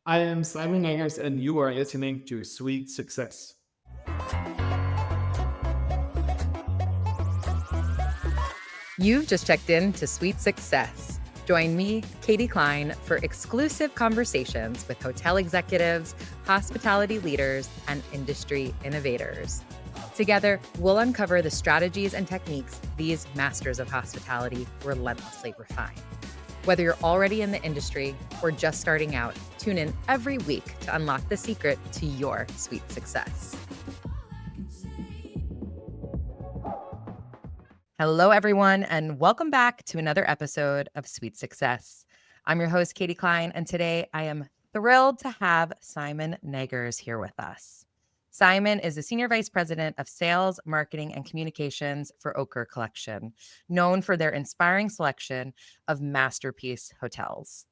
I am Simon Neggers, and you are listening to Sweet Success. You've just checked in to Sweet Success. Join me, Katie Cline, for exclusive conversations with hotel executives, hospitality leaders, and industry innovators. Together, we'll uncover the strategies and techniques these masters of hospitality relentlessly refine. Whether you're already in the industry or just starting out, tune in every week to unlock the secret to your sweet success. Hello, everyone, and welcome back to another episode of Sweet Success. I'm your host, Katie Cline, and today I am thrilled to have Simon Neggers here with us. Simon is the Senior Vice President of Sales, Marketing, and Communications for Oetker Collection, known for their inspiring selection of masterpiece hotels.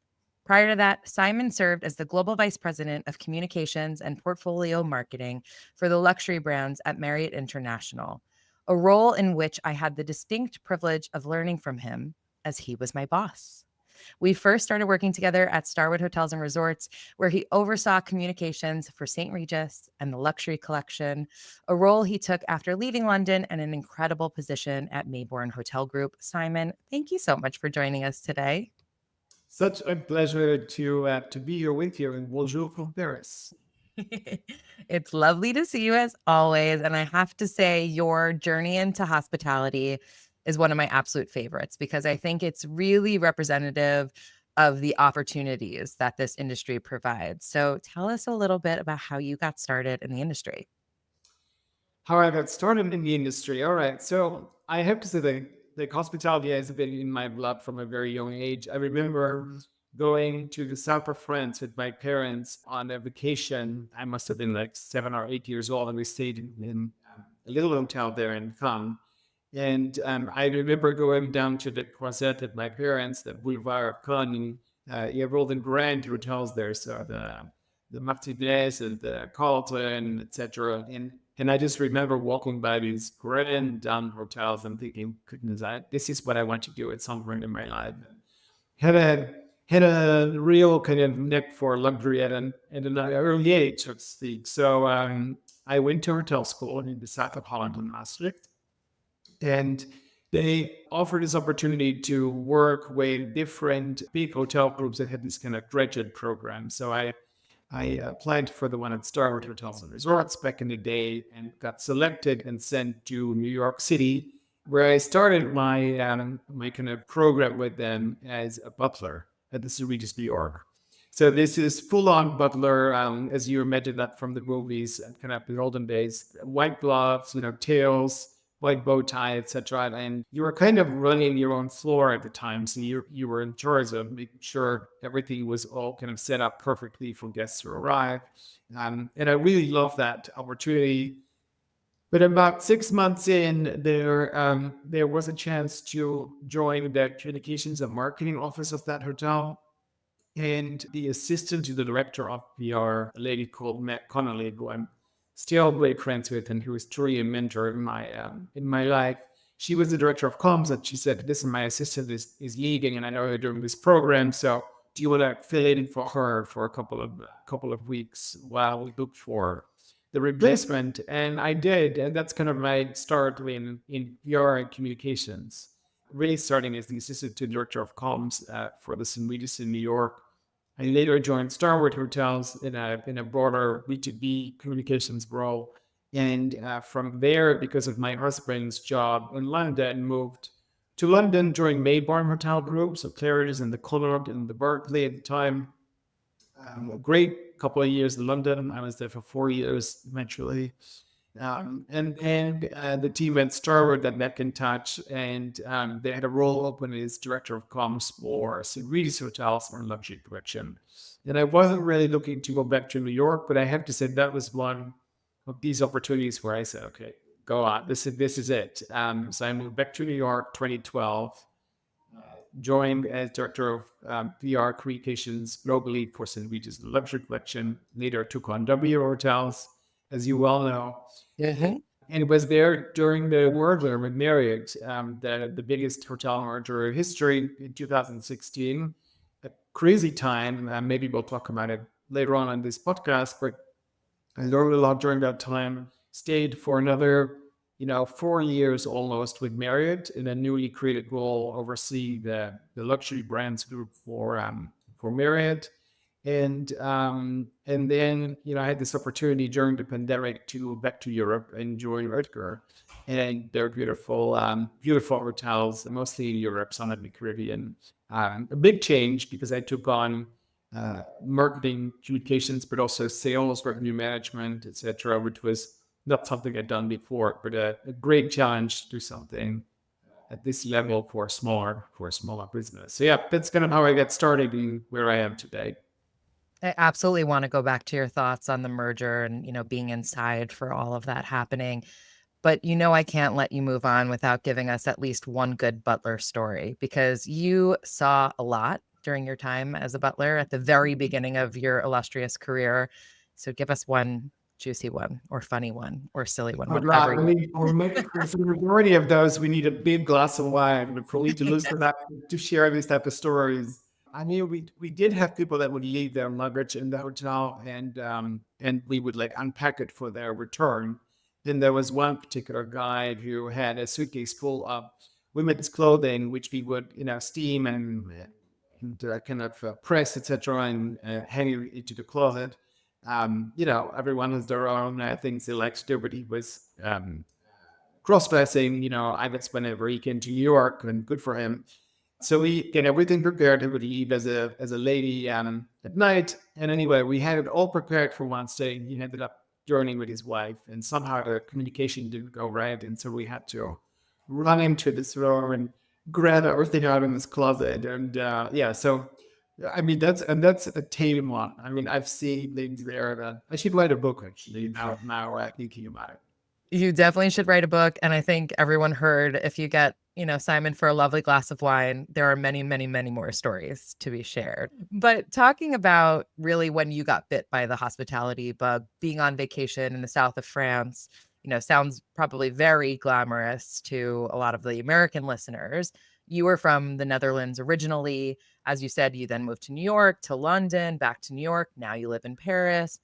Prior to that, Simon served as the Global Vice President of Communications and Portfolio Marketing for the luxury brands at Marriott International, a role in which I had the distinct privilege of learning from him as he was my boss. We first started working together at Starwood Hotels and Resorts, where he oversaw communications for St. Regis and the Luxury Collection, a role he took after leaving London and an incredible position at Maybourne Hotel Group. Simon, thank you so much for joining us today. Such a pleasure to be here with you, and bonjour from Paris. It's lovely to see you as always. And I have to say, your journey into hospitality is one of my absolute favorites because I think it's really representative of the opportunities that this industry provides. So tell us a little bit about how you got started in the industry. How I got started in the industry. All right, so I have to say that hospitality has been in my blood from a very young age. I remember going to the south of France with my parents on a vacation. I must have been like 7 or 8 years old, and we stayed in a little hotel there in Cannes. And I remember going down to the Croisette with my parents, the Boulevard of Cannes. You have all the grand hotels there, so the Martinez and the Carlton, etc. And I just remember walking by these grand down hotels and thinking, goodness, this is what I want to do at some point in my life. Had a had a real kind of neck for luxury at an early age, so to speak. So I went to hotel school in the south of Holland in Maastricht, and they offered this opportunity to work with different big hotel groups that had this kind of graduate program. So I applied for the one at Starwood Hotels and Resorts back in the day and got selected and sent to New York City, where I started my kind of program with them as a butler at the Regis New York. So this is full-on butler, as you imagine that from the movies, kind of the olden days, white gloves, tails, white bow tie, etc. And you were kind of running your own floor at the time, so you were in charge of making sure everything was all kind of set up perfectly for guests to arrive. And I really loved that opportunity. But about 6 months in, there was a chance to join the communications and marketing office of that hotel. And the assistant to the director of PR, a lady called Matt Connolly, who I'm still great friends with, and who is truly a mentor in my life. She was the director of comms, and she said, "Listen, my assistant is leaving, and I know you're doing this program. So, do you want to fill in for her for a couple of weeks while we look for the replacement?" And I did, and that's kind of my start in PR and communications. Really starting as the assistant to director of comms for the St. Regis in New York. I later joined Starwood Hotels in a broader B2B communications role. And from there, because of my husband's job in London, moved to London, joined Maybourne Hotel Group, so Claridge's and the Connaught and the Berkeley at the time. A great couple of years in London. I was there for 4 years eventually. And the team at Starwood that met in touch, and they had a role open as director of comms for St. Regis Hotels for Luxury Collection. And I wasn't really looking to go back to New York, but I have to say that was one of these opportunities where I said, okay, go on. This is it. So I moved back to New York 2012, joined as director of PR communications globally for St. Regis Luxury Collection, later took on W Hotels, as you well know. Mm-hmm. And was there during the merger with Marriott, the biggest hotel merger in history in 2016. A crazy time. Maybe we'll talk about it later on this podcast, but I learned a lot during that time. Stayed for another, 4 years almost with Marriott in a newly created role, oversee the luxury brands group for Marriott. And then I had this opportunity during the pandemic to back to Europe and join Oetker, and they're beautiful hotels, mostly in Europe, some in the Caribbean. A big change because I took on marketing communications, but also sales, revenue management, etc., which was not something I'd done before, but a great challenge to do something at this level for a smaller business. So yeah, that's kind of how I got started and where I am today. I absolutely want to go back to your thoughts on the merger and, being inside for all of that happening. But I can't let you move on without giving us at least one good butler story because you saw a lot during your time as a butler at the very beginning of your illustrious career. So give us one juicy one or funny one or silly one, Oh, God, whatever I you. mean, for the majority of those, we need a big glass of wine. But for me to listen that to share these type of stories, I mean, we did have people that would leave their luggage in the hotel, and we would like unpack it for their return. Then there was one particular guy who had a suitcase full of women's clothing, which we would steam and kind of press, etc., and hang it into the closet. Everyone has their own things they like to do, but he was cross-dressing, I guess whenever he came to New York, and good for him. So we get everything prepared. He would leave as a lady at night. And anyway, we had it all prepared for one day. He ended up joining with his wife, and somehow the communication didn't go right. And so we had to run into this room and grab everything out in this closet. And yeah, so I mean that's a tame one. I mean, I've seen things there that I should write a book actually. Now thinking about it. You definitely should write a book. And I think everyone heard if you get, Simon for a lovely glass of wine, there are many, many, many more stories to be shared. But talking about really when you got bit by the hospitality bug, being on vacation in the south of France, sounds probably very glamorous to a lot of the American listeners. You were from the Netherlands originally. As you said, you then moved to New York, to London, back to New York. Now you live in Paris.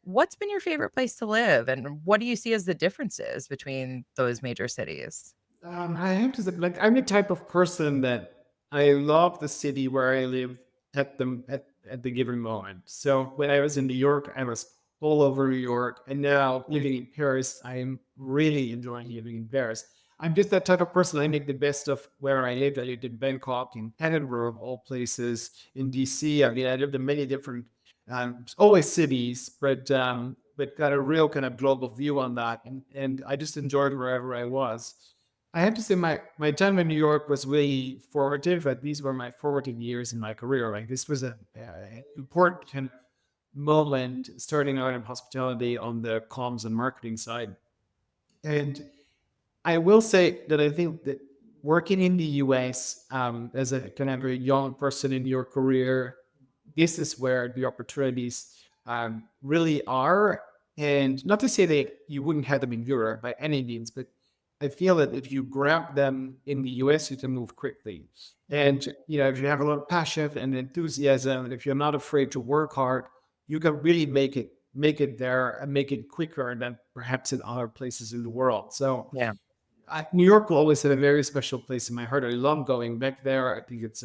What's been your favorite place to live, and what do you see as the differences between those major cities? I have to say, like, I'm the type of person that I love the city where I live at the given moment. So when I was in New York, I was all over New York, and now living in Paris, I'm really enjoying living in Paris. I'm just that type of person. I make the best of where I lived. I lived in Bangkok, in Edinburgh, of all places, in DC. I mean, I lived in many different, always cities, but got a real kind of global view on that, and I just enjoyed wherever I was. I have to say my time in New York was really formative. These were my formative years in my career. Like this was a important kind of moment starting out in hospitality on the comms and marketing side. And I will say that I think that working in the US as a kind of a young person in your career, this is where the opportunities really are. And not to say that you wouldn't have them in Europe by any means, but I feel that if you grab them in the US, you can move quickly. And if you have a lot of passion and enthusiasm, and if you're not afraid to work hard, you can really make it there and make it quicker than perhaps in other places in the world. So Yeah. New York will always have a very special place in my heart. I love going back there. I think it's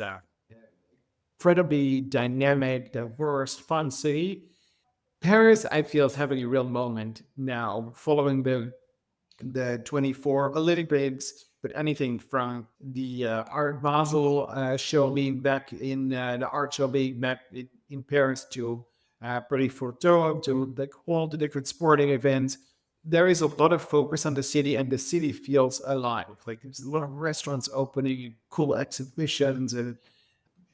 incredibly dynamic, diverse, fun city. Paris, I feel, is having a real moment now, following the 24 Olympics, but anything from the Art Basel show being back in the art show being back in Paris to Pretty Photo to like all the different sporting events. There is a lot of focus on the city, and the city feels alive. Like there's a lot of restaurants opening, cool exhibitions, and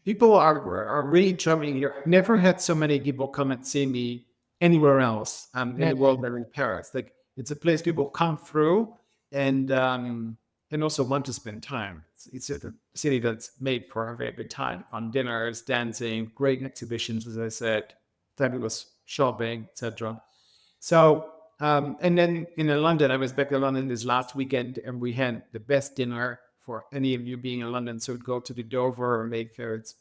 people are really charming here. I've never had so many people come and see me anywhere else in the world than in Paris. Like it's a place people come through and also want to spend time. It's a city that's made for a very good time on dinners, dancing, great exhibitions, as I said, fabulous shopping, etc. So, and then in London, I was back in London this last weekend, and we had the best dinner for any of you being in London. So go to the Dover or Mayfair; it's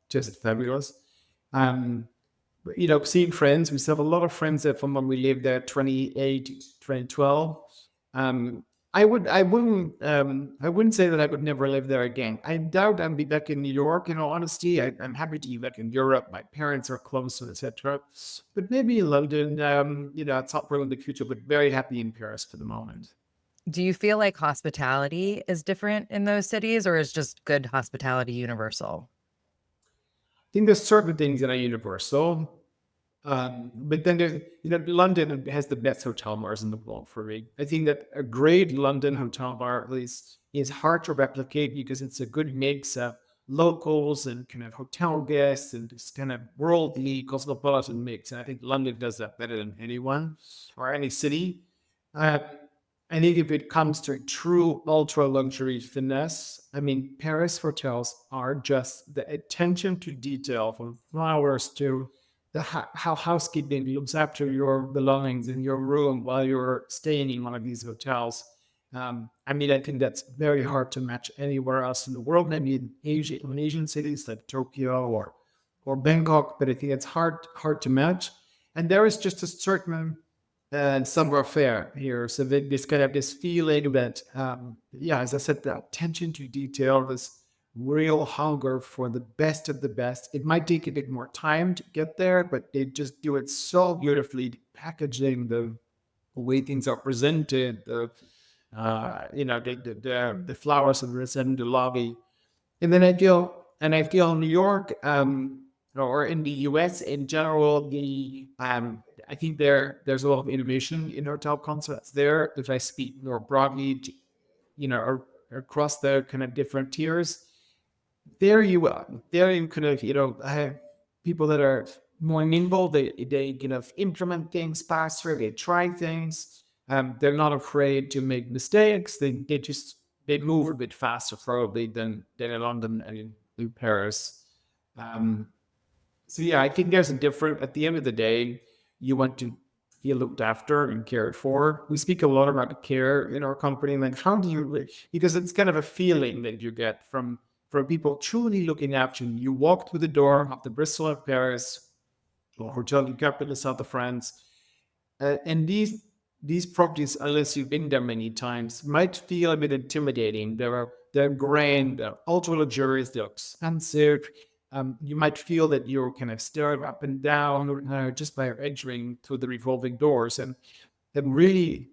just fabulous. Um, seeing friends. We still have a lot of friends that from when we lived there, 2008, 2012. Um, I wouldn't say that I would never live there again. I doubt I'd be back in New York. Honesty, I'm happy to be back in Europe. My parents are close, etc. But maybe London. It's not really in the future, but very happy in Paris for the moment. Do you feel like hospitality is different in those cities, or is just good hospitality universal? Think there's certain things that are universal. But then London has the best hotel bars in the world for me. I think that a great London hotel bar, at least, is hard to replicate because it's a good mix of locals and kind of hotel guests and this kind of worldly cosmopolitan mix. And I think London does that better than anyone or any city. Uh, I think if it comes to true ultra luxury finesse, I mean, Paris hotels are just the attention to detail from flowers to how housekeeping looks after your belongings in your room while you're staying in one of these hotels. I mean, I think that's very hard to match anywhere else in the world. Maybe in Asian cities like Tokyo or Bangkok, but I think it's hard to match. And there is just a certain savoir faire here. So this kind of this feeling that, as I said, the attention to detail, this real hunger for the best of the best. It might take a bit more time to get there, but they just do it so beautifully. The packaging, the way things are presented, the flowers that are set in the lobby. And then I feel in New York, or in the US in general, I think there's a lot of innovation in hotel concepts there. If I speak more broadly, across the kind of different tiers, there you are. There you kind of, have people that are more nimble. They kind of implement things faster. They try things. They're not afraid to make mistakes. They move a bit faster probably than in London and in Paris. Um, so yeah, I think there's a different. At the end of the day, you want to feel looked after and cared for. We speak a lot about care in our company. Like, how do you? Because it's kind of a feeling that you get from people truly looking after you. You walk through the door of the Bristol of Paris, or Hotel du Cap in the south of France, and these properties, unless you've been there many times, might feel a bit intimidating. They're grand, they're ultra luxurious, they're expensive. You might feel that you're kind of staring up and down just by entering through the revolving doors, and really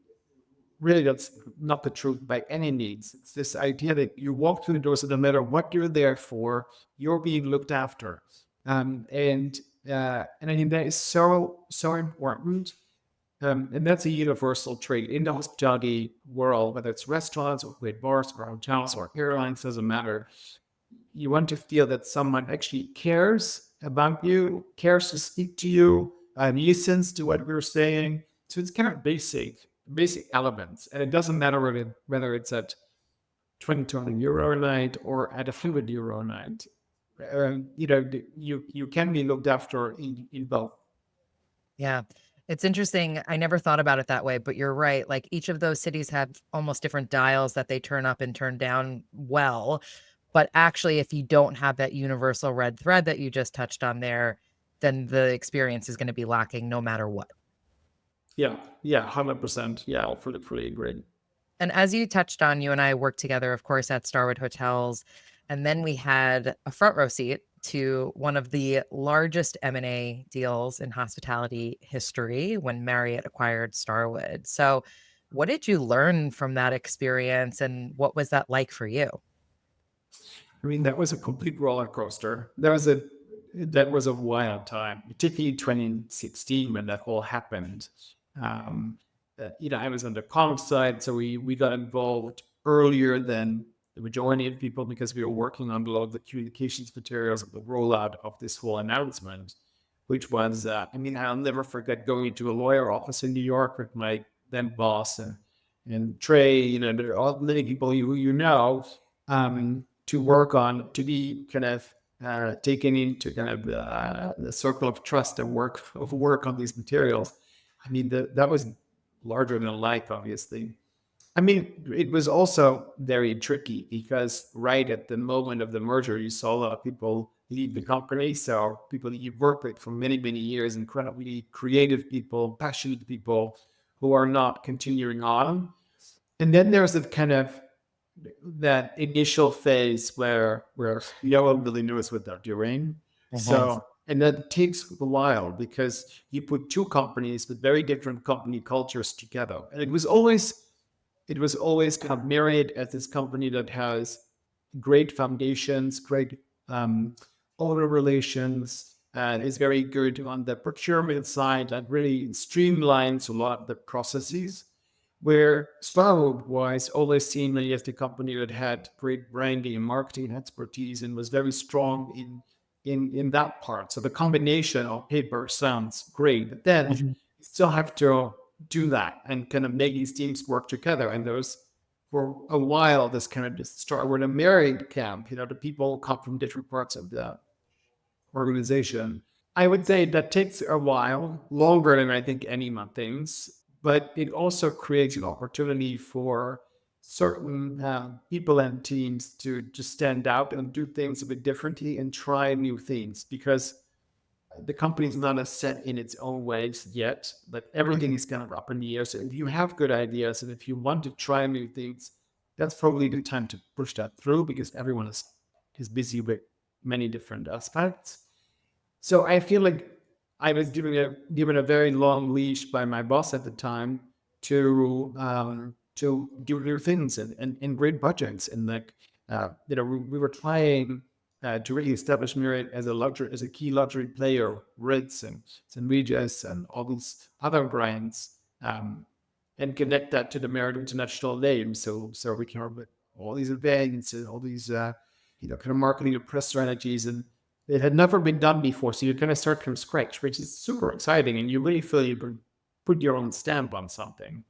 that's not the truth by any means. It's this idea that you walk through the doors, and no matter what you're there for, you're being looked after, and I think that is so important. And that's a universal trait in the hospitality world, whether it's restaurants or great bars or hotels or airlines, doesn't matter. You want to feel that someone actually cares about you, cares to speak to you, listens to what we're saying. So it's kind of basic elements. And it doesn't matter whether it's at 20 euro a night or at €100 a night. You can be looked after in both. Yeah. It's interesting. I never thought about it that way, but you're right. Like each of those cities have almost different dials that they turn up and turn down well. But actually, if you don't have that universal red thread that you just touched on there, then the experience is going to be lacking no matter what. Yeah, 100%. Yeah, I'll fully agree. And as you touched on, you and I worked together, of course, at Starwood Hotels. And then we had a front row seat to one of the largest M&A deals in hospitality history when Marriott acquired Starwood. So, what did you learn from that experience and what was that like for you? I mean, that was a complete roller coaster. That was a wild time, particularly 2016 when that all happened. Um, I was on the comms side, so we got involved earlier than the majority of people because we were working on a lot of the communications materials of the rollout of this whole announcement, which was, I mean, I'll never forget going to a lawyer office in New York with my then boss and Trey, there are all many people you know, to work on, to be kind of taken into kind of the circle of trust and work on these materials. I mean, that was larger than life, obviously. I mean, it was also very tricky because right at the moment of the merger, you saw a lot of people lead the company. So people that you've worked with for many, many years, incredibly creative people, passionate people who are not continuing on. And then there's a kind of that initial phase where no one really knows what they're doing. Mhm. So and that takes a while because you put two companies with very different company cultures together. And it was always kind of Marriott as this company that has great foundations, great owner relations, and is very good on the procurement side and really streamlines a lot of the processes. Where Starwood was always seen as the company that had great branding and marketing expertise and was very strong in that part. So the combination of paper sounds great, but then Mhm. you still have to do that and kind of make these teams work together. And there's for a while this kind of just start with a married camp. The people come from different parts of the organization. I would say that takes a while, longer than I think anyone thinks, but it also creates an opportunity for certain people and teams to just stand out and do things a bit differently and try new things because the company is not as set in its own ways yet, but everything is kind of up in the air. So if you have good ideas and if you want to try new things, that's probably the time to push that through because everyone is busy with many different aspects. So I feel like I was given a very long leash by my boss at the time to do new things and great budgets and like we were trying to really establish Marriott as a key luxury player, Ritz and Regis and all these other brands, and connect that to the Marriott International name. So we can have all these events and all these kind of marketing and press strategies, and it had never been done before. So you kind of start from scratch, which is super exciting, and you really feel you can put your own stamp on something.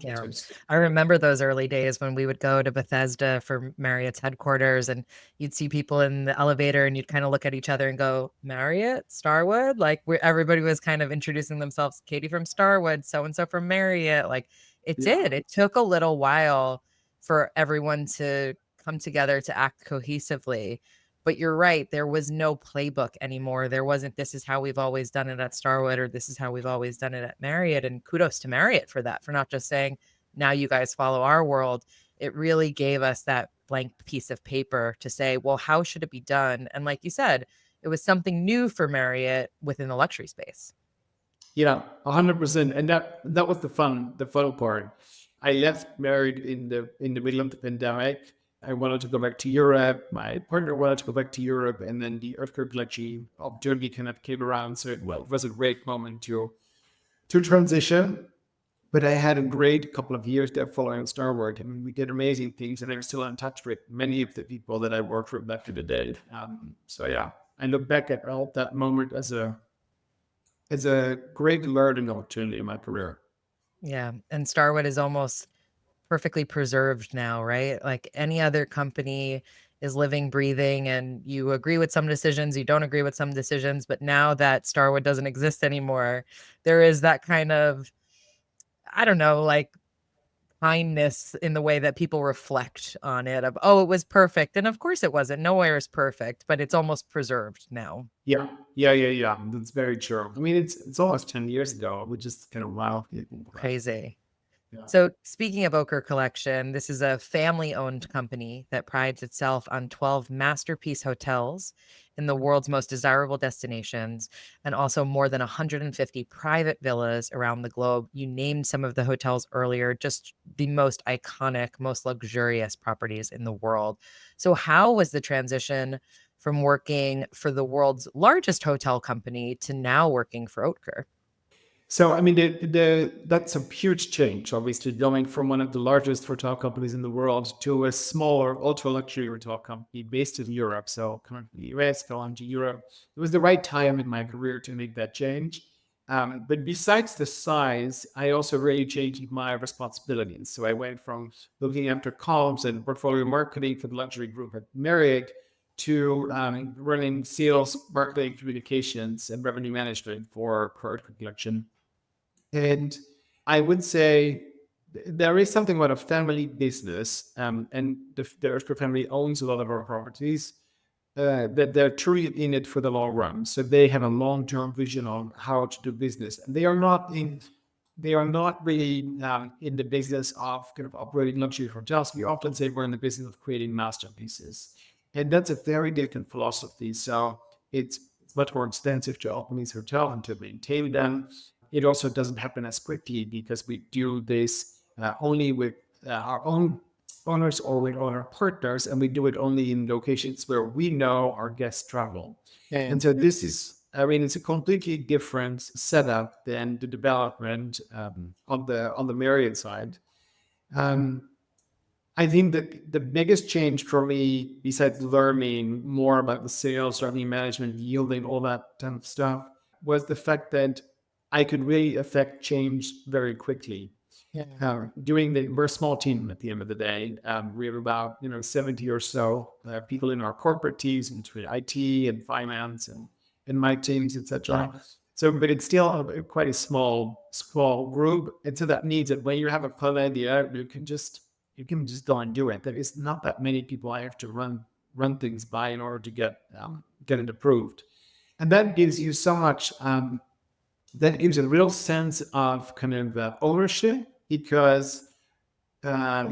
Yeah. So it's I remember those early days when we would go to Bethesda for Marriott's headquarters and you'd see people in the elevator and you'd kind of look at each other and go, Marriott, Starwood? Like everybody was kind of introducing themselves, Katie from Starwood, so and so from Marriott. Like it yeah, did. It took a little while for everyone to come together to act cohesively. But you're right, there was no playbook anymore. There wasn't, this is how we've always done it at Starwood, or this is how we've always done it at Marriott. And kudos to Marriott for that, for not just saying, now you guys follow our world. It really gave us that blank piece of paper to say, well, how should it be done? And like you said, it was something new for Marriott within the luxury space. 100%. And that was the fun part. I left married in the middle of the pandemic. I wanted to go back to Europe. My partner wanted to go back to Europe, and then the Oetker Collection opportunity kind of came around. So it was a great moment to transition. But I had a great couple of years there following Starwood. I mean, we did amazing things, and I'm still in touch with many of the people that I worked with back to the day. So yeah, I look back at all that moment as a great learning opportunity in my career. Yeah. And Starwood is almost perfectly preserved now, right? Like any other company is living, breathing, and you agree with some decisions, you don't agree with some decisions. But now that Starwood doesn't exist anymore, there is that kind of, I don't know, like kindness in the way that people reflect on it of, oh, it was perfect. And of course it wasn't. Nowhere is perfect, but it's almost preserved now. Yeah, yeah. That's very true. I mean, it's almost 10 years ago, which is kind of wild. Crazy. Yeah. So, speaking of Oetker Collection, this is a family owned company that prides itself on 12 masterpiece hotels in the world's most desirable destinations and also more than 150 private villas around the globe. You named some of the hotels earlier, just the most iconic, most luxurious properties in the world. So, how was the transition from working for the world's largest hotel company to now working for Oetker? So, I mean, that's a huge change, obviously, going from one of the largest hotel companies in the world to a smaller, ultra luxury hotel company based in Europe. So, coming from the US, going to Europe, it was the right time in my career to make that change. But besides the size, I also really changed my responsibilities. So, I went from looking after comms and portfolio marketing for the luxury group at Marriott to running sales, marketing, communications, and revenue management for Oetker Collection. And I would say there is something about a family business, and the Oetker family owns a lot of our properties. that they're truly in it for the long run. So they have a long-term vision on how to do business, and they are not really in the business of kind of operating luxury hotels. We often say we're in the business of creating masterpieces, and that's a very different philosophy. So it's much more expensive to open these hotels and to maintain them. It also doesn't happen as quickly because we do this only with our own owners or with our partners, and we do it only in locations where we know our guests travel. And so this is, I mean, it's a completely different setup than the development on the Marriott side. Um, I think that the biggest change for me, besides learning more about the sales, revenue management, yielding, all that kind of stuff, was the fact that I could really affect change very quickly. We're a small team at the end of the day. We have about 70 or so people in our corporate teams, between IT and finance and my teams, etc. So, but it's still quite a small group, and so that means that when you have a fun idea, you can just go and do it. There is not that many people I have to run things by in order to get it approved, and that gives you so much. That gives a real sense of kind of ownership because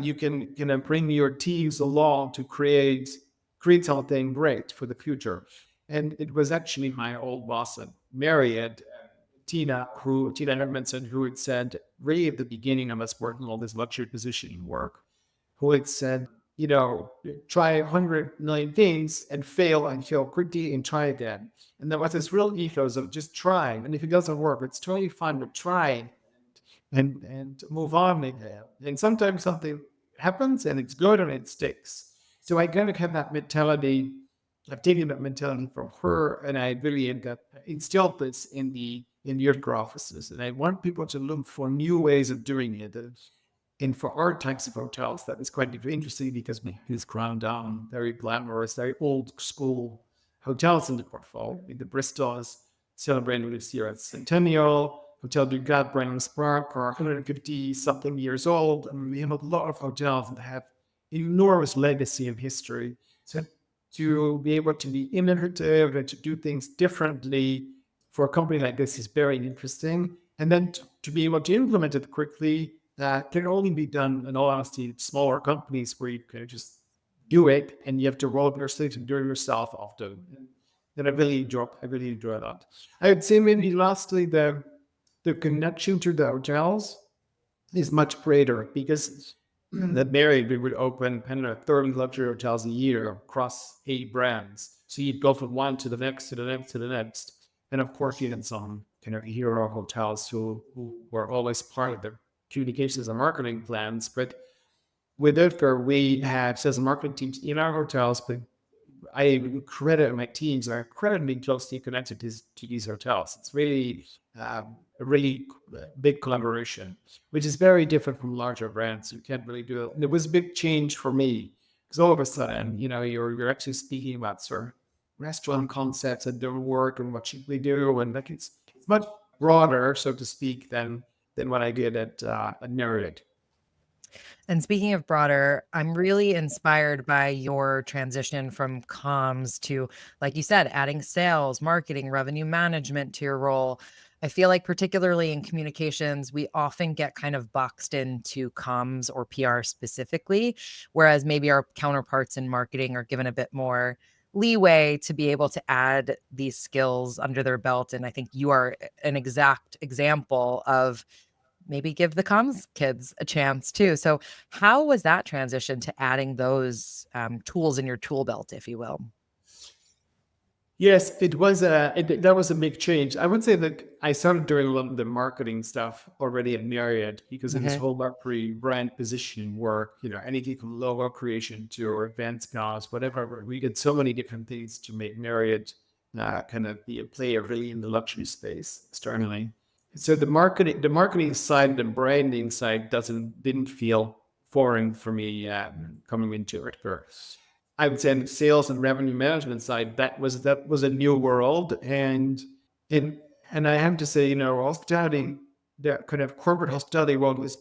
you can bring your teams along to create something great for the future. And it was actually my old boss at Marriott, Tina Hermanson, who had said really at the beginning of us working all this luxury positioning work, who had said, try 100 million things and fail and fail quickly and try again. And there was this real ethos of just trying. And if it doesn't work, it's totally fine to try and move on. And sometimes something happens and it's good and it sticks. So I kind of have that mentality. I've taken that mentality from her, and I really got instilled this in the Oetker offices. And I want people to look for new ways of doing it. And for our types of hotels, that is quite interesting because we use ground down, very glamorous, very old school hotels in the portfolio. The Bristol is celebrating this year its centennial. Hotel du Gat, Brandon Park are 150 something years old. And we have a lot of hotels that have enormous legacy and history. So to be able to be innovative and to do things differently for a company like this is very interesting. And then to be able to implement it quickly, that can only be done, in all honesty, smaller companies where you can just do it and you have to roll up your sleeves and do it yourself often. And I really enjoy that. I would say maybe lastly, the connection to the hotels is much greater because at Marriott, we would open 30 luxury hotels a year across 8 brands. So you'd go from one to the next, to the next, to the next. And of course, you had some kind of hero hotels who were always part of the communications and marketing plans. But with Oetker, we had sales and marketing teams in our hotels, but I credit my teams are incredibly closely connected to these hotels. It's really a really big collaboration, which is very different from larger brands. You can't really do it. And it was a big change for me because all of a sudden, you're actually speaking about sort of restaurant concepts that don't work and what should we do, and like it's much broader, so to speak, than what I did at Marriott. And speaking of broader, I'm really inspired by your transition from comms to, like you said, adding sales, marketing, revenue management to your role. I feel like, particularly in communications, we often get kind of boxed into comms or PR specifically, whereas maybe our counterparts in marketing are given a bit more leeway to be able to add these skills under their belt. And I think you are an exact example of maybe give the comms kids a chance too. So how was that transition to adding those tools in your tool belt, if you will? Yes, that was a big change. I would say that I started doing a lot of the marketing stuff already at Marriott because of this whole luxury brand positioning work, anything from logo creation to events costs, whatever. We did so many different things to make Marriott kind of be a player really in the luxury space externally. So the marketing side, the branding side didn't feel foreign for me coming into it first. I would say on the sales and revenue management side, that was a new world, and and I have to say, hospitality, the kind of corporate hospitality world was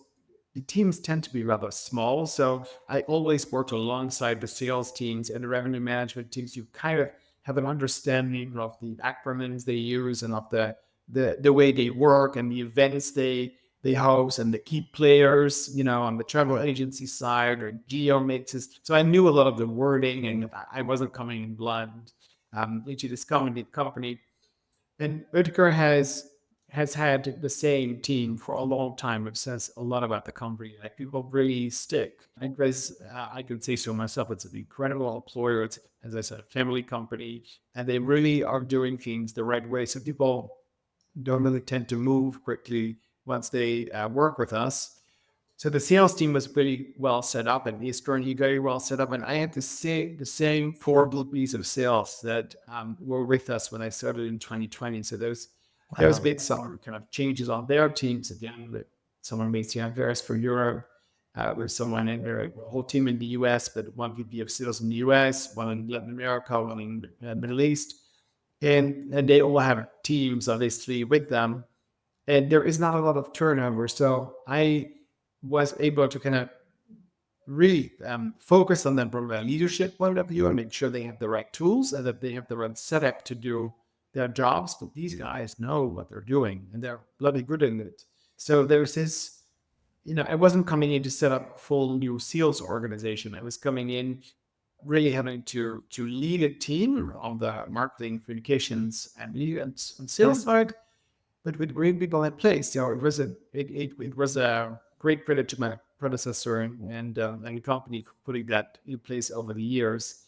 the teams tend to be rather small. So I always worked alongside the sales teams and the revenue management teams. You kind of have an understanding of the acronyms they use and of the way they work and the events they host and the key players, on the travel agency side or geo mixes. So I knew a lot of the wording and I wasn't coming in blind into this company. And Oetker has had the same team for a long time, which says a lot about the company. Like people really stick. And I can say so myself. It's an incredible employer. It's, as I said, a family company, and they really are doing things the right way. So people don't really tend to move quickly once they work with us. So the sales team was pretty well set up, and Eastern he very well set up. And I had the same four VPs of sales that were with us when I started in 2020. So there's Wow. been some kind of changes on their teams. Again, someone makes the Anvers for Europe, with someone in their whole team in the US, but one VP of sales in the US, one in Latin America, one in the Middle East, and they all have teams obviously with them, and there is not a lot of turnover. So I was able to kind of really focus on them from a leadership point of view and make sure they have the right tools and that they have the right setup to do their jobs. But these guys know what they're doing and they're bloody good in it. So there's this, I wasn't coming in to set up a full new sales organization. I was coming in really having to lead a team on the marketing, communications, and sales side, but with great people in place. It was a great credit to my predecessor and the company for putting that in place over the years.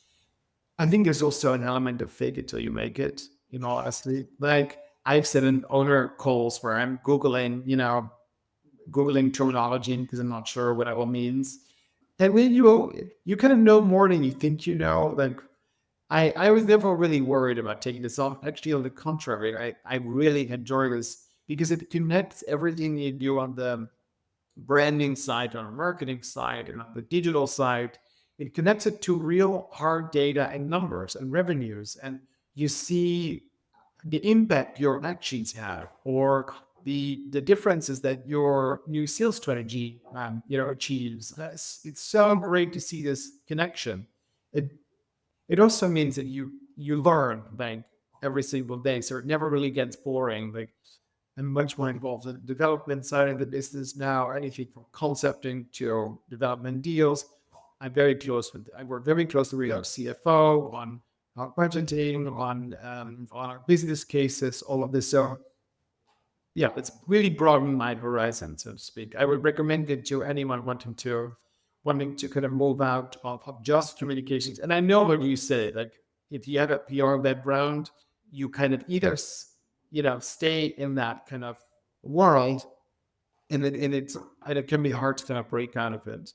I think there's also an element of fake it till you make it. Honestly, like I've said in owner calls where I'm googling terminology because I'm not sure what it all means. And when you kind of know more than you think you know. Like I was never really worried about taking this off. Actually, on the contrary, I really enjoy this because it connects everything you do on the branding side, on the marketing side, and on the digital side. It connects it to real hard data and numbers and revenues. And you see the impact your actions have or the differences that your new sales strategy achieves. It's so great to see this connection. It also means that you learn like every single day, so it never really gets boring. Like I'm much more involved in the development side of the business now, anything from concepting to development deals. I work very closely with our CFO on our budgeting, on our business cases, all of this. So yeah, it's really broadened my horizon, so to speak. I would recommend it to anyone wanting to kind of move out of just communications. And I know what you say, like if you have a PR background, you kind of either stay in that kind of world, and it can be hard to kind of break out of it.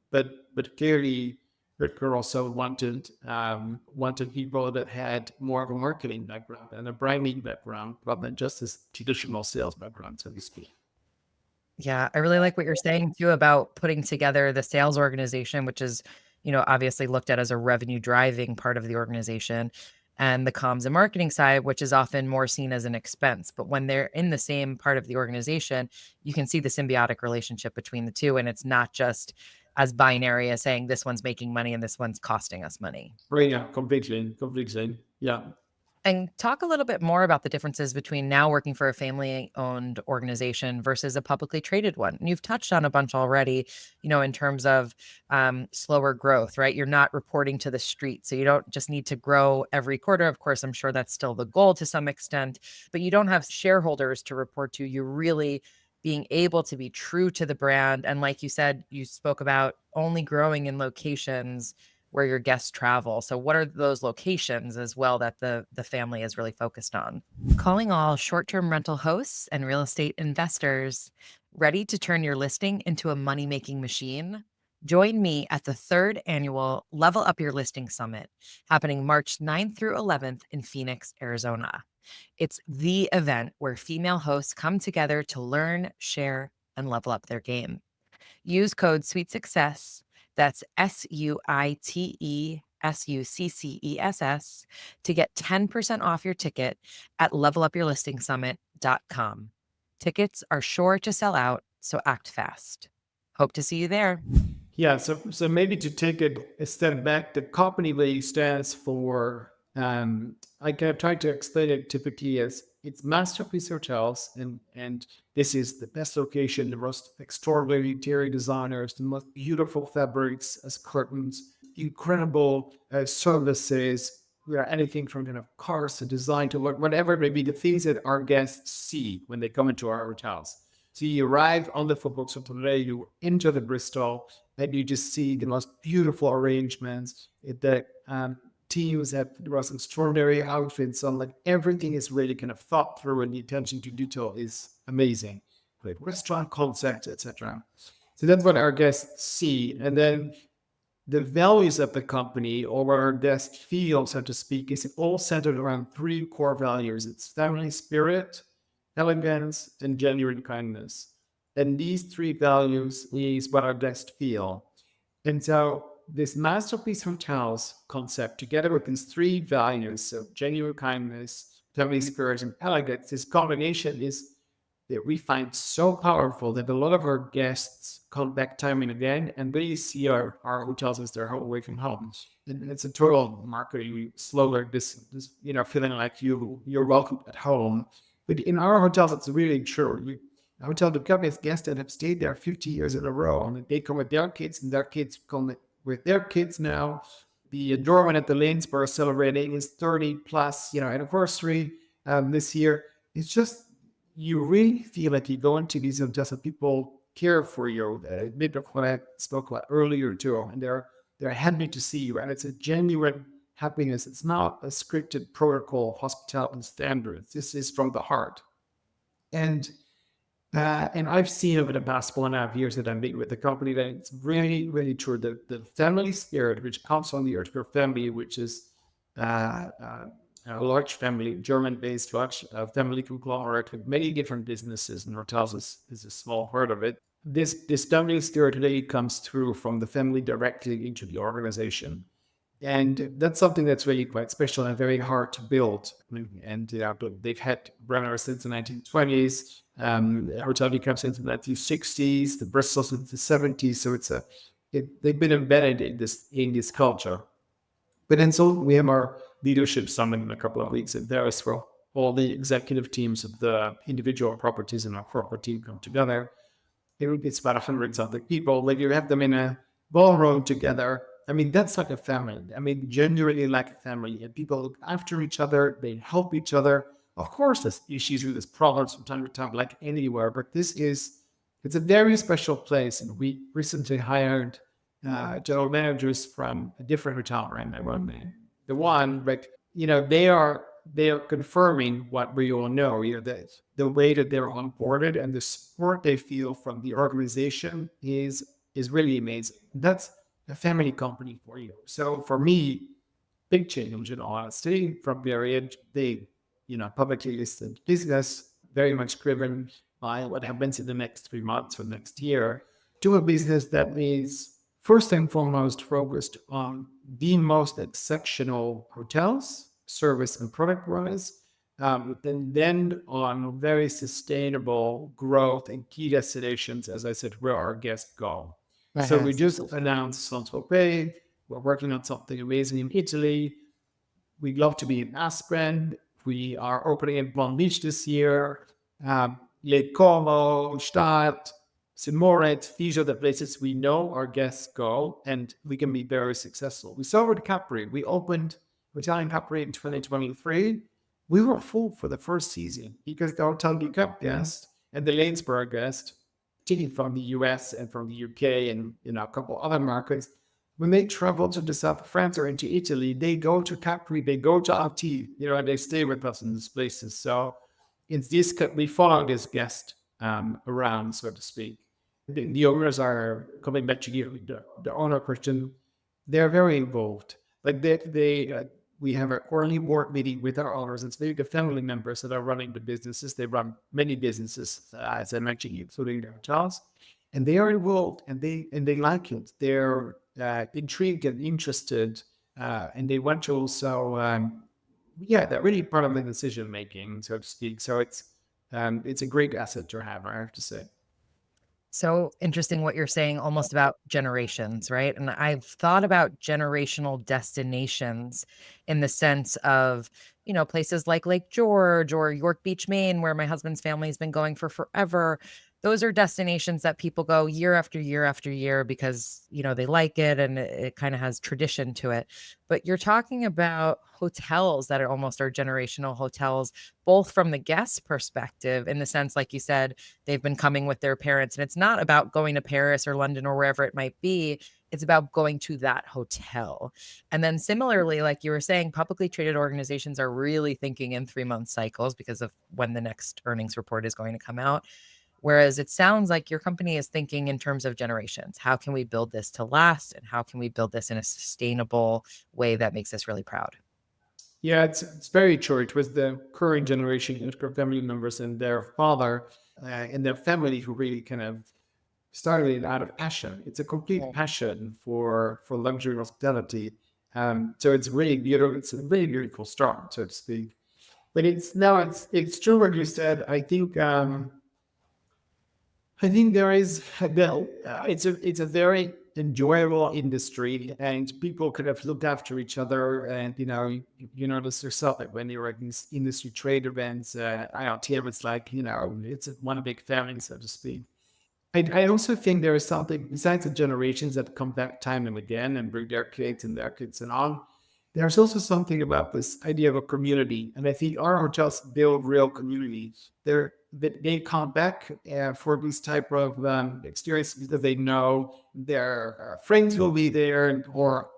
But clearly, Ritker also wanted people that had more of a marketing background and a branding background rather than just this traditional sales background, so to speak. Yeah, I really like what you're saying too about putting together the sales organization, which is, obviously looked at as a revenue driving part of the organization, and the comms and marketing side, which is often more seen as an expense. But when they're in the same part of the organization, you can see the symbiotic relationship between the two. And it's not just as binary as saying this one's making money and this one's costing us money. Right, yeah, completely, completely. Yeah. And talk a little bit more about the differences between now working for a family owned organization versus a publicly traded one. And you've touched on a bunch already, in terms of slower growth, right? You're not reporting to the street. So you don't just need to grow every quarter. Of course, I'm sure that's still the goal to some extent, but you don't have shareholders to report to. You're really being able to be true to the brand. And like you said, you spoke about only growing in locations where your guests travel. So what are those locations as well that the family is really focused on? Calling all short-term rental hosts and real estate investors ready to turn your listing into a money-making machine? Join me at the third annual Level Up Your Listing Summit happening March 9th through 11th in Phoenix, Arizona. It's the event where female hosts come together to learn, share, and level up their game. Use code Sweet Success. That's SUITESUCCESS to get 10% off your ticket at levelupyourlistingsummit.com. Tickets are sure to sell out, So act fast. Hope to see you there. Yeah, so maybe to take a step back, the company really stands for. I can try to explain it typically as it's masterpiece hotels, and this is the best location, the most extraordinary interior designers, the most beautiful fabrics as curtains, incredible services. Anything from cars to design to whatever it may be, the things that our guests see when they come into our hotels. So you arrive on the football so today, you enter the Bristol, and you just see the most beautiful arrangements. The teams have the most extraordinary outfits on. Like everything is really kind of thought through, and the attention to detail is amazing. Great restaurant concept, etc. So that's what our guests see, and then the values of the company or what our guests feel, so to speak, is all centered around three core values. It's family spirit, elegance, and genuine kindness. And these three values is what our guests feel. And so this masterpiece hotels concept, together with these three values, so genuine kindness, family spirit, and elegance, this combination is that we find so powerful that a lot of our guests come back time and again and really see our hotels as their home away from home. And it's a total marketing slower, this feeling like you're welcome at home. But in our hotels, it's really true. Hotel the company's guests that have stayed there 50 years in a row, and they come with their kids, and their kids come with their kids now. The doorman at the Lanesborough celebrating his 30 plus, anniversary this year. It's just you really feel like you go into these hotels and people care for you. Maybe what I spoke about earlier too, and they're happy to see you, and it's a genuine happiness. It's not a scripted protocol, hospitality standards. This is from the heart, and I've seen over the past 1.5 years that I've been with the company that it's really, really true. The family spirit, which comes from the Oetker family, which is uh, uh, a large family, German-based large family conglomerate with many different businesses, and hotels is a small part of it. This family spirit today comes through from the family directly into the organization. And that's something that's really quite special and very hard to build. And but they've had runners since the 1920s, Hotel Become since the 1960s, the Bristol since the 70s. So they've been embedded in this culture. But then so we have our leadership summit in a couple of weeks, and there as well. All the executive teams of the individual properties in our corporate team come together. It's about 100 something people. Like you have them in a ballroom together. I mean, that's like a family. I mean, genuinely like a family. And people look after each other. They help each other. Of course, there's issues with this problems from time to time, like anywhere. But it's a very special place. And we recently hired general managers from a different hotel, right? I won't name the one, but they are confirming what we all know. The way that they're onboarded and the support they feel from the organization is really amazing. That's a family company for you. So for me, big change in all honesty from Marriott. They, publicly listed business, very much driven by what happens in the next 3 months or next year, to a business that is first and foremost focused on the most exceptional hotels, service and product wise, and then on very sustainable growth in key destinations, as I said, where our guests go. So we just announced Saint-Tropez. We're working on something amazing in Italy. We'd love to be in Aspen. We are opening in Palm Beach this year. Lake Como, Stadt, St. Moritz, these are the places we know our guests go, and we can be very successful. We saw with Capri. We opened Italian Capri in 2023. We were full for the first season because the Hotel du Cap guest and the Lanesborough guest, particularly from the US and from the UK and a couple other markets, when they travel to the south of France or into Italy, they go to Capri, they go to Ati, and they stay with us in these places. So it's this we follow this guest around, so to speak. The owners are coming back to you. The owner Christian, they're very involved. Like we have a quarterly board meeting with our owners. It's maybe the family members that are running the businesses. They run many businesses, as I mentioned, including their hotels, and they are involved, and they like it. They're intrigued and interested, and they want to also, they're really part of the decision making, so to speak. So it's a great asset to have, I have to say. So interesting what you're saying almost about generations, right? And I've thought about generational destinations in the sense of, places like Lake George or York Beach, Maine, where my husband's family has been going for forever. Those are destinations that people go year after year after year because, they like it and it kind of has tradition to it. But you're talking about hotels that are almost our generational hotels, both from the guest perspective, in the sense, like you said, they've been coming with their parents. And it's not about going to Paris or London or wherever it might be. It's about going to that hotel. And then similarly, like you were saying, publicly traded organizations are really thinking in 3-month cycles because of when the next earnings report is going to come out. Whereas it sounds like your company is thinking in terms of generations. How can we build this to last? And how can we build this in a sustainable way that makes us really proud? Yeah, it's very true. It was the current generation, Oetker family members and their father and their family who really kind of started it out of passion. It's a complete passion for luxury hospitality. So it's really beautiful. It's a really beautiful start, so to speak. But it's true what you said. I think there is well, it's a very enjoyable industry, and people could have looked after each other. And you notice yourself that when you're at these industry trade events, I don't know, it's like it's one big family, so to speak. I also think there is something besides the generations that come back time and again and bring their kids and on. There's also something about this idea of a community, and I think our hotels build real communities. They come back for this type of experience because they know their friends will be there or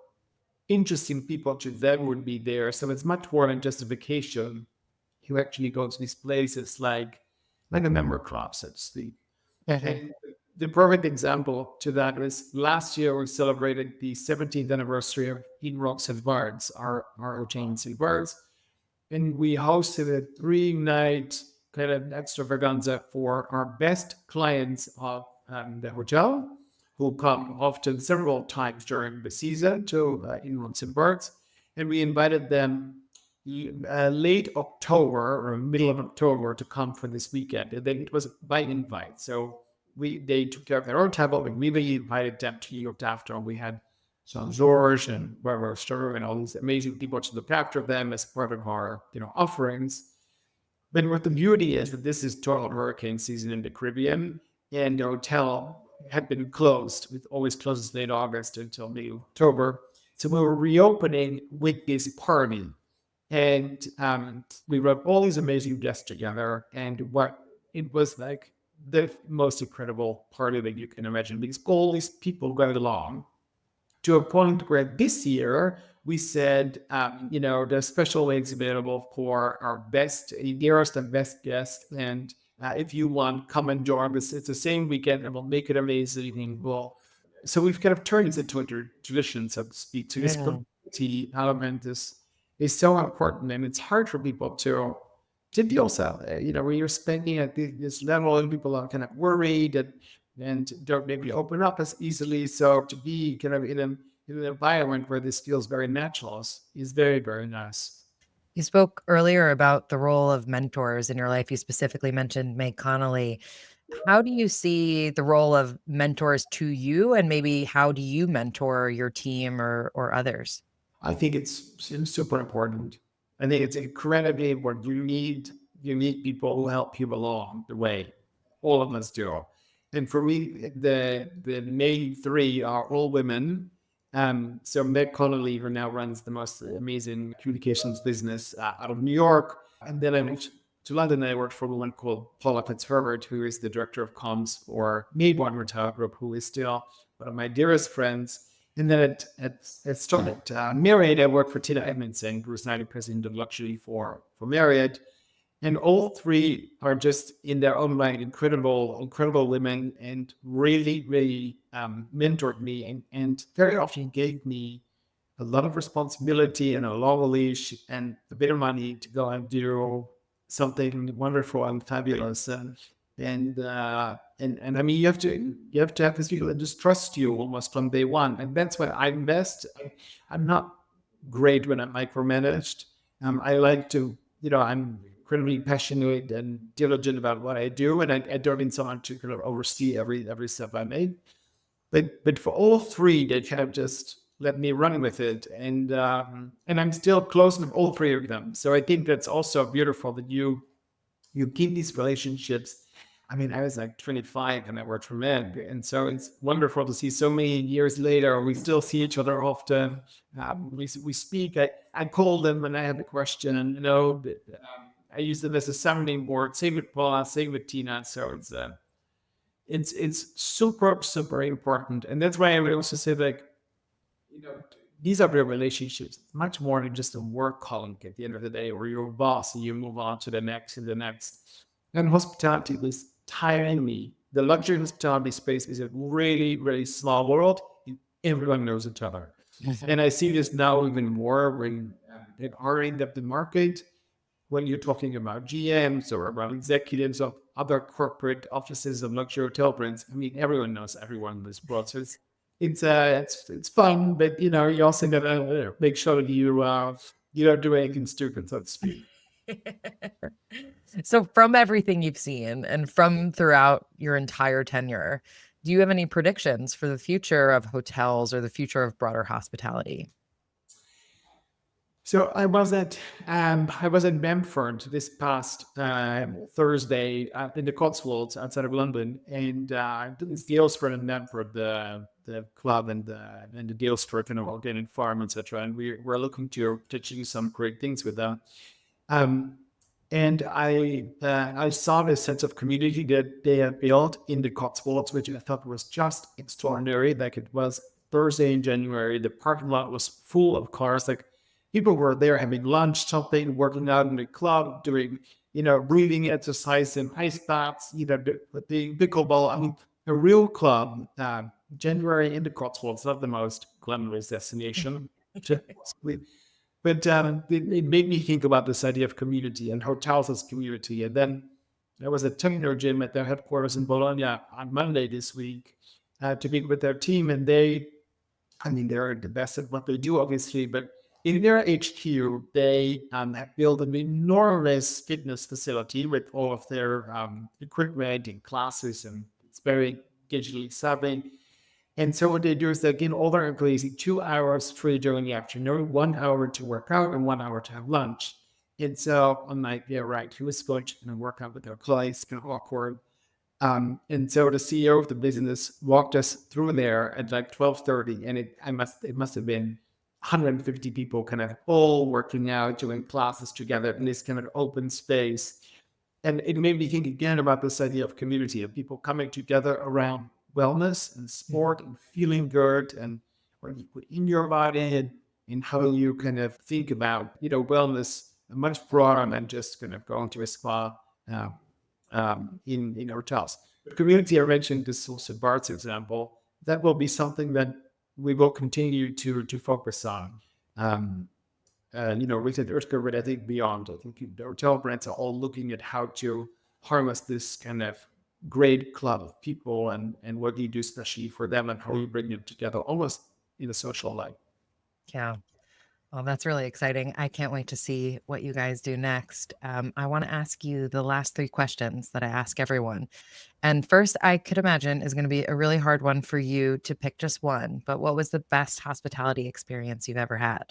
interesting people to them would be there. So it's much more than just a vacation. You actually go to these places like a member club, so to speak. And the perfect example to that was last year we celebrated the 17th anniversary of In Rocks and Bards, our chains in Bards. And we hosted a 3-night kind of extravaganza for our best clients of the hotel, who come often several times during the season to In Rocks and Bards. And we invited them late October or middle of October to come for this weekend. And then it was by invite. So they took care of their own table, and we really invited them to look after. We had Jean George and Barbara Sturr and all these amazing people to look after them as part of our offerings. But what the beauty is that this is total hurricane season in the Caribbean, and the hotel had been closed. It always closes late August until mid October. So we were reopening with this party, and we brought all these amazing guests together. And what it was like the most incredible party that you can imagine, because all these people got along to a point where this year we said, there's special rates available for our best, dearest and best guests. And if you want, come and join us. It's the same weekend and we'll make it amazing. So we've kind of turned this into a tradition, so to speak. So this community element is so important, and it's hard for people to deal with that. When you're spending at this level and people are kind of worried and don't maybe open up as easily. So to be kind of in an environment where this feels very natural is very, very nice. You spoke earlier about the role of mentors in your life. You specifically mentioned Meg Connolly. How do you see the role of mentors to you, and maybe how do you mentor your team or others? I think it's super important. I think it's incredibly important. You need people who help you along the way. All of us do. And for me, the main three are all women. So Meg Connolly, who now runs the most amazing communications business out of New York, and then I moved to London. I worked for a woman called Paula Fitzherbert, who is the director of comms for Made One Retail Group, who is still one of my dearest friends. And then at started Marriott, I worked for Tina Edmondson, who's now the president of luxury for Marriott. And all three are just in their own right incredible, incredible women, and really, really mentored me and very often gave me a lot of responsibility and a long leash and a bit of money to go and do something wonderful and fabulous. And I mean, you have to have these people that just trust you almost from day one, and that's what I invest. I'm not great when I'm micromanaged. I like to, I'm incredibly passionate and diligent about what I do, and I don't need someone to kind of oversee every step I make. But for all three, they kind of just let me run with it, and I'm still close with all three of them. So I think that's also beautiful that you keep these relationships. I mean, I was like 25 and I worked for men. And so it's wonderful to see so many years later, we still see each other often. We speak. I call them when I have a question, and, I use them as a sounding board. Same with Paula, same with Tina. So it's super, super important. And that's why I would also say, like, you know, these are real relationships. It's much more than just a work colleague at the end of the day, or your boss, and you move on to the next and the next. And hospitality is tiring me. The luxury hospitality space is a really, really small world. Everyone knows each other. And I see this now even more when in our in-depth market, when you're talking about GMs or about executives of other corporate offices of luxury hotel brands. I mean, everyone knows everyone in this world. So it's fun, but you also gotta make sure that you don't do anything stupid, so to speak. So, from everything you've seen and from throughout your entire tenure, do you have any predictions for the future of hotels or the future of broader hospitality? So I was at Bamford this past Thursday in the Cotswolds outside of London, and it's the Aylesford and Bamford, the club and the Aylesford organic farm, etc. And we're looking to achieve some great things with that. Um, and I saw this sense of community that they had built in the Cotswolds, which I thought was just extraordinary. Like, it was Thursday in January, the parking lot was full of cars. Like, people were there having lunch, shopping, working out in the club, doing breathing exercise and ice baths. The pickleball. I mean, a real club. January in the Cotswolds, not the most glamorous destination. But it made me think about this idea of community and hotels as community. And then there was a techno gym at their headquarters in Bologna on Monday this week to meet with their team. And I mean, they're the best at what they do, obviously, but in their HQ, they have built an enormous fitness facility with all of their equipment and classes, and it's very digitally savvy. And so what they do is they give all their employees 2 hours free during the afternoon, 1 hour to work out and 1 hour to have lunch. And so I'm like, yeah, right. Who is going to work out with their employees? Kind of awkward. And so the CEO of the business walked us through there at like 12:30, and it must have been 150 people kind of all working out, doing classes together in this kind of open space. And it made me think again about this idea of community, of people coming together around wellness and sport and feeling good, and what you put in your body, and how you kind of think about wellness much broader than just kind of going to a spa uh, in hotels. But community, I mentioned this also Bart's example. That will be something that we will continue to focus on. Um, with it, Oetker, but I think beyond. I think the hotel brands are all looking at how to harness this kind of great club of people, and what you do especially for them, and how you bring them together almost in a social life. Yeah. Well, that's really exciting. I can't wait to see what you guys do next. I want to ask you the last three questions that I ask everyone. And first, I could imagine is going to be a really hard one for you to pick just one. But what was the best hospitality experience you've ever had?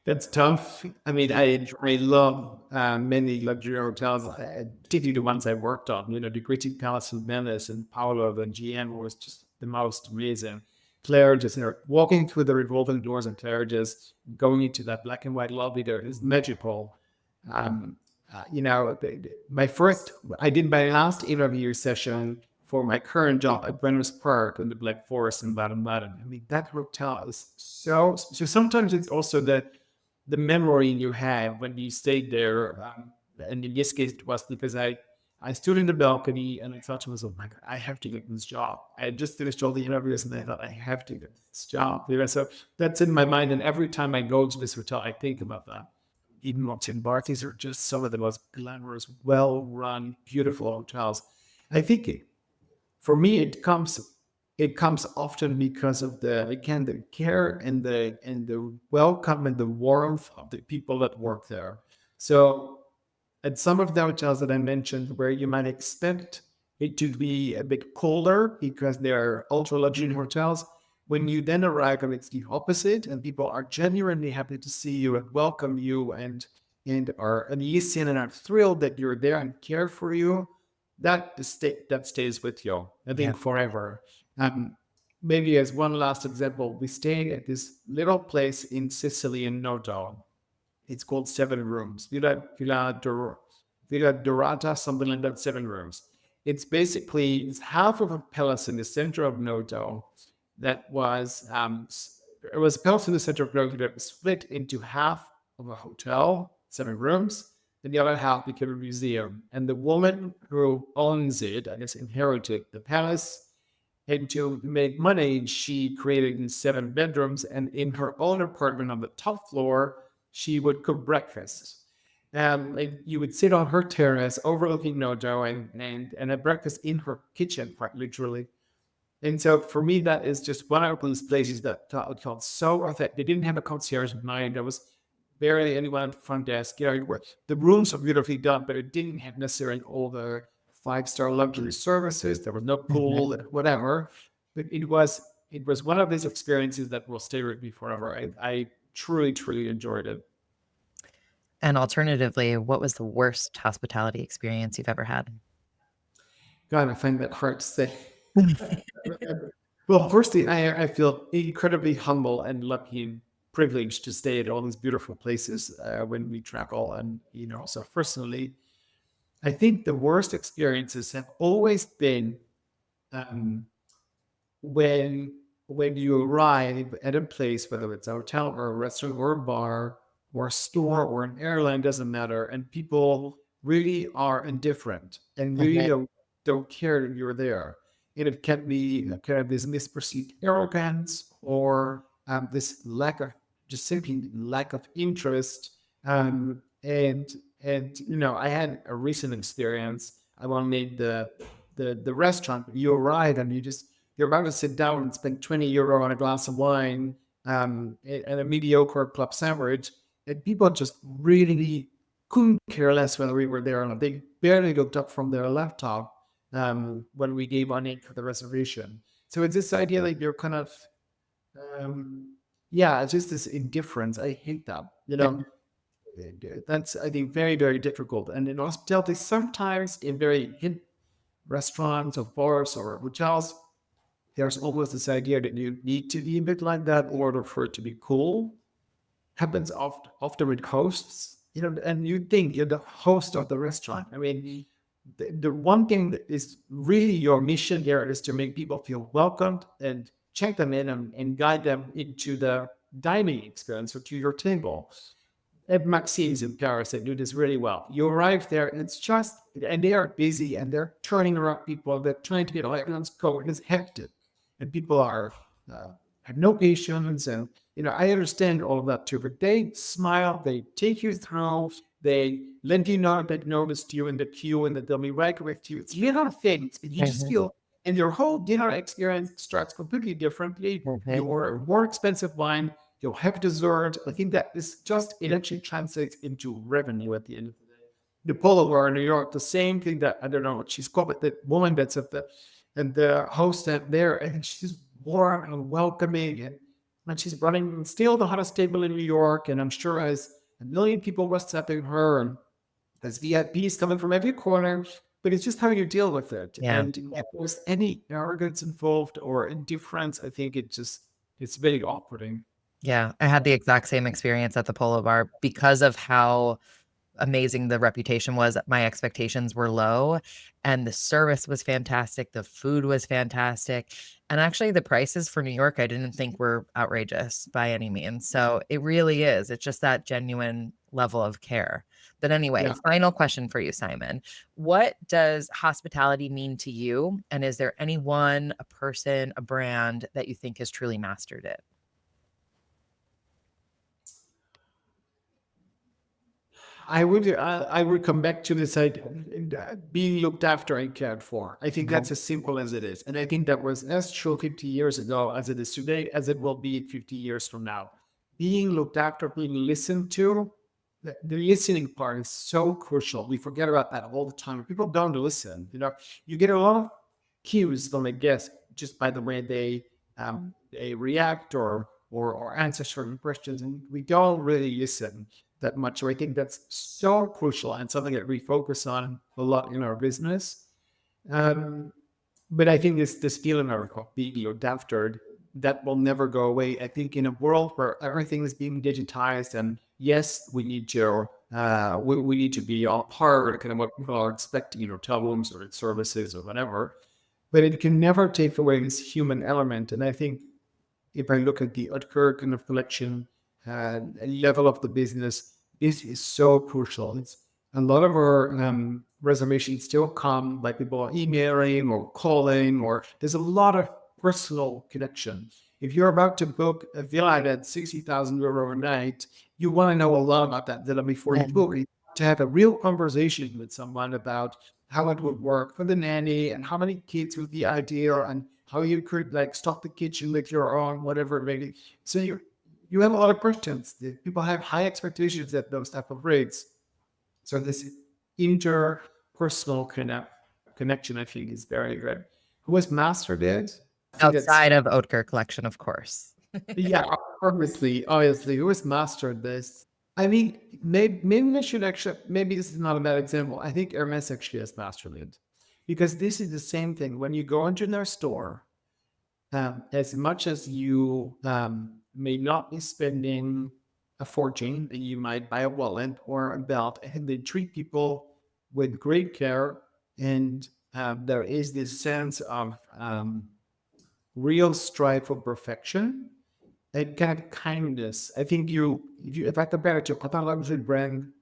That's tough. I mean, I love many luxury hotels, particularly the ones I worked on. The Critic Palace in Venice and Paolo, the GM, was just the most amazing. Claire, just walking through the revolving doors, and Claire just going into that black and white lobby there is magical. Um, I did my last interview session for my current job at Brenner's Park in the Black Forest in Baden-Baden. I mean, that hotel is so. Sometimes it's also the memory you have when you stayed there. And in this case, it was because I stood in the balcony and I thought to myself, like, I have to get this job. I had just finished all the interviews and I thought, I have to get this job. So that's in my mind. And every time I go to this hotel, I think about that. Even Martin Bar, these are just some of the most glamorous, well-run, beautiful hotels. I think for me, it comes often because of the care and the welcome and the warmth of the people that work there. So at some of the hotels that I mentioned, where you might expect it to be a bit colder because they are ultra luxury hotels, when you then arrive and it's the opposite, and people are genuinely happy to see you and welcome you and are uneasy and are thrilled that you're there and care for you, that stays with you, I Yeah. think, forever. Maybe as one last example, we stayed at this little place in Sicily in Noto. It's called Seven Rooms. Villa Dorata, something like that, Seven Rooms. It's half of a palace in the center of Noto that it was a palace in the center of Noto that was split into half of a hotel, 7 rooms, and the other half became a museum. And the woman who owns it, I guess, inherited the palace. And to make money, she created these 7 bedrooms. And in her own apartment on the top floor, she would cook breakfast. And you would sit on her terrace overlooking Noto and have breakfast in her kitchen, quite literally. And so for me, that is just one of those places that felt so authentic. They didn't have a concierge in mind. There was barely anyone at the front desk. The rooms are beautifully done, but it didn't have necessarily all the 5-star luxury services. There was no Mhm. pool, whatever. But it was one of these experiences that will stay with me forever. I truly, truly enjoyed it. And alternatively, what was the worst hospitality experience you've ever had? God, I find that hard to say. Well, firstly, I feel incredibly humble and lucky and privileged to stay at all these beautiful places when we travel. And, so personally, I think the worst experiences have always been um, when when you arrive at a place, whether it's a hotel or a restaurant or a bar or a store or an airline, doesn't matter, and people really are indifferent and really Mhm. don't care that you're there. And it can be kind of this misperceived arrogance or this just simply lack of interest. And I had a recent experience. I want to make the restaurant. You arrive and you're about to sit down and spend 20 euro on a glass of wine and a mediocre club sandwich, and people just really couldn't care less whether we were there or not. They barely looked up from their laptop when we gave money for the reservation. So it's this idea that you're kind of, yeah, it's just this indifference. I hate that. That's, I think, very, very difficult. And in hospitality, sometimes in very hit restaurants or bars or hotels, there's always this idea that you need to be a bit like that in order for it to be cool. Happens often with hosts, and you think you're the host of the restaurant. I mean, the one thing that is really your mission here is to make people feel welcomed and check them in and guide them into the dining experience or to your table. At Maxine's in Paris, they do this really well. You arrive there, and and they are busy, and they're turning around people. They're trying to get everyone's going. It's hectic, and people have no patience. And I understand all of that too. But they smile, they take you through, they let you know that noticed you in the queue, and that they'll be right with you. It's little things, and you just Mhm. feel, and your whole dinner experience starts completely differently. You Mhm. order more expensive wine, you'll have dessert. I think that it actually translates into revenue at the end of the day. The Polo Bar in New York, the same thing that, I don't know what she's called, but the woman that's and the host at there, and she's warm and welcoming, and she's running still the hottest table in New York, and I'm sure has a million people WhatsApping her, and there's VIPs coming from every corner, but it's just how you deal with it. Yeah. And if there's any arrogance involved or indifference, I think it's very off-putting. Yeah. I had the exact same experience at the Polo Bar because of how amazing the reputation was. My expectations were low and the service was fantastic. The food was fantastic. And actually, the prices for New York, I didn't think were outrageous by any means. So it really is. It's just that genuine level of care. But anyway, Yeah. final question for you, Simon. What does hospitality mean to you? And is there anyone, a person, a brand that you think has truly mastered it? I would come back to this idea, being looked after and cared for. I think Mhm. that's as simple as it is, and I think that was as true 50 years ago as it is today, as it will be 50 years from now. Being looked after, being listened to, the listening part is so crucial. We forget about that all the time. People don't listen. You get a lot of cues from a guest just by the way they react or answer certain questions, and we don't really listen that much. So I think that's so crucial and something that we focus on a lot in our business. Um, but I think this feeling of being adapted that will never go away. I think in a world where everything is being digitized, and yes, we need to be on par with kind of what people are expecting, hotel rooms or services or whatever. But it can never take away this human element. And I think if I look at the Oetker kind of collection level of the business, this is so crucial. It's a lot of our reservations still come by people emailing or calling, or there's a lot of personal connection. If you're about to book a villa at 60,000 euro a night, you want to know a lot about that villa before you And book it. To have a real conversation with someone about how it would work for the nanny and how many kids would be ideal and how you could like stock the kitchen with your own, whatever it may be. So you have a lot of questions. The people have high expectations at those type of rates. So this interpersonal connection, I think, is very good. Who has mastered it? I think that's outside of Oetker Collection, of course. yeah, obviously, who has mastered this? I mean, maybe I should actually, maybe this is not a bad example. I think Hermes actually has mastered it because this is the same thing. When you go into their store, as much as you may not be spending a fortune, you might buy a wallet or a belt, and they treat people with great care. And there is this sense of real strive for perfection and kind of kindness. I think if I compare it to a luxury brand,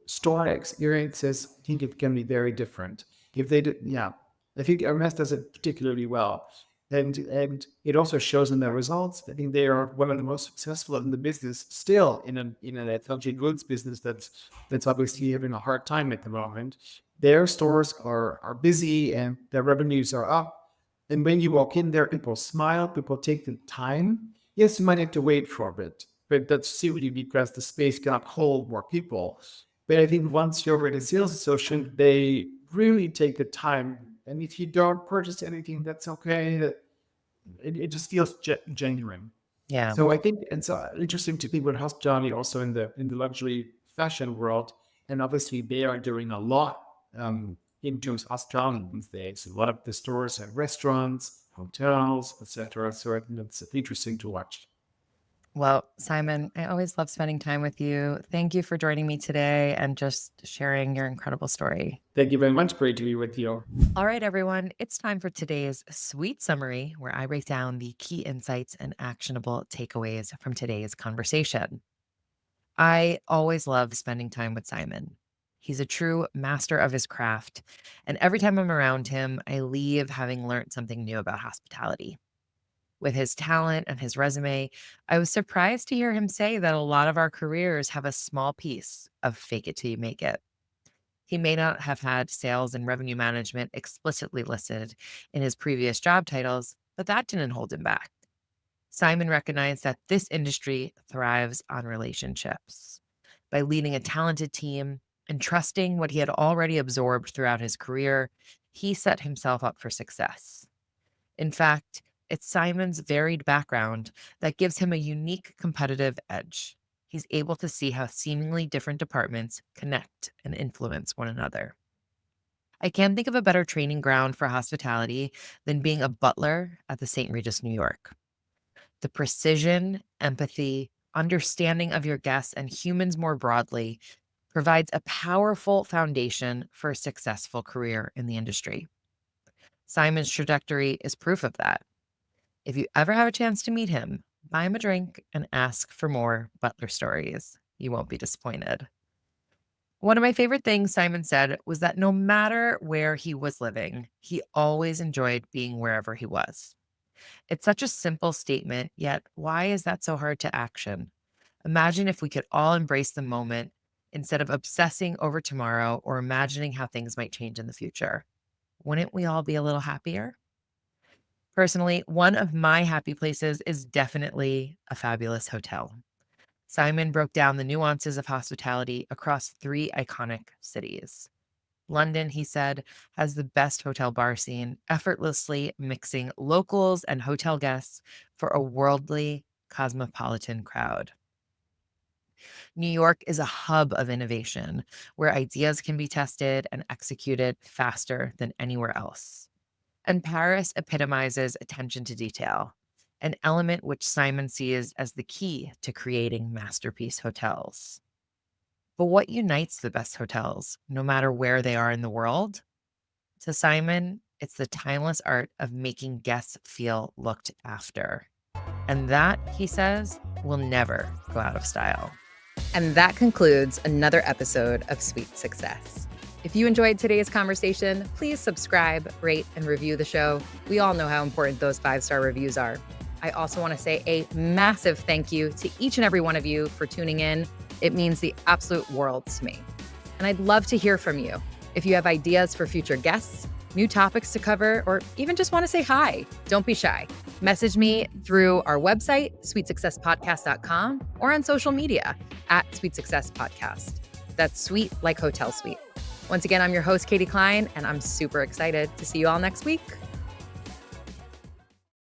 store experiences, I think it can be very different. If they do, yeah, I think Hermes does it particularly well, and it also shows in their results. I think they are one of the most successful in the business still in an FMCG goods business that's obviously having a hard time at the moment. Their stores are busy and their revenues are up. And when you walk in there, people smile, people take the time. Yes, you might have to wait for a bit, but that's simply because the space cannot hold more people. But I think once you're in a sales associate, they really take the time. And if you don't purchase anything, that's okay. It just feels genuine. Yeah. So I think it's interesting to think with hospitality also in the luxury fashion world, and obviously they are doing a lot in terms of hospitality these days. A lot of the stores have restaurants, hotels, etc. So I think it's interesting to watch. Well, Simon, I always love spending time with you. Thank you for joining me today and just sharing your incredible story. Thank you very much. Great to be with you. All right, everyone, it's time for today's sweet summary where I break down the key insights and actionable takeaways from today's conversation. I always love spending time with Simon. He's a true master of his craft, and every time I'm around him, I leave having learned something new about hospitality. With his talent and his resume, I was surprised to hear him say that a lot of our careers have a small piece of fake it till you make it. He may not have had sales and revenue management explicitly listed in his previous job titles, but that didn't hold him back. Simon recognized that this industry thrives on relationships. By leading a talented team and trusting what he had already absorbed throughout his career, he set himself up for success. In fact, it's Simon's varied background that gives him a unique competitive edge. He's able to see how seemingly different departments connect and influence one another. I can't think of a better training ground for hospitality than being a butler at the St. Regis New York. The precision, empathy, understanding of your guests and humans more broadly provides a powerful foundation for a successful career in the industry. Simon's trajectory is proof of that. If you ever have a chance to meet him, buy him a drink and ask for more butler stories. You won't be disappointed. One of my favorite things Simon said was that no matter where he was living, he always enjoyed being wherever he was. It's such a simple statement, yet why is that so hard to action? Imagine if we could all embrace the moment instead of obsessing over tomorrow or imagining how things might change in the future. Wouldn't we all be a little happier? Personally, one of my happy places is definitely a fabulous hotel. Simon broke down the nuances of hospitality across 3 iconic cities. London, he said, has the best hotel bar scene, effortlessly mixing locals and hotel guests for a worldly, cosmopolitan crowd. New York is a hub of innovation where ideas can be tested and executed faster than anywhere else. And Paris epitomizes attention to detail, an element which Simon sees as the key to creating masterpiece hotels. But what unites the best hotels, no matter where they are in the world? To Simon, it's the timeless art of making guests feel looked after. And that, he says, will never go out of style. And that concludes another episode of Sweet Success. If you enjoyed today's conversation, please subscribe, rate, and review the show. We all know how important those 5-star reviews are. I also want to say a massive thank you to each and every one of you for tuning in. It means the absolute world to me. And I'd love to hear from you. If you have ideas for future guests, new topics to cover, or even just want to say hi, don't be shy. Message me through our website, sweetsuccesspodcast.com, or on social media at Sweet Success Podcast. That's sweet like hotel suite. Once again, I'm your host, Katie Cline, and I'm super excited to see you all next week.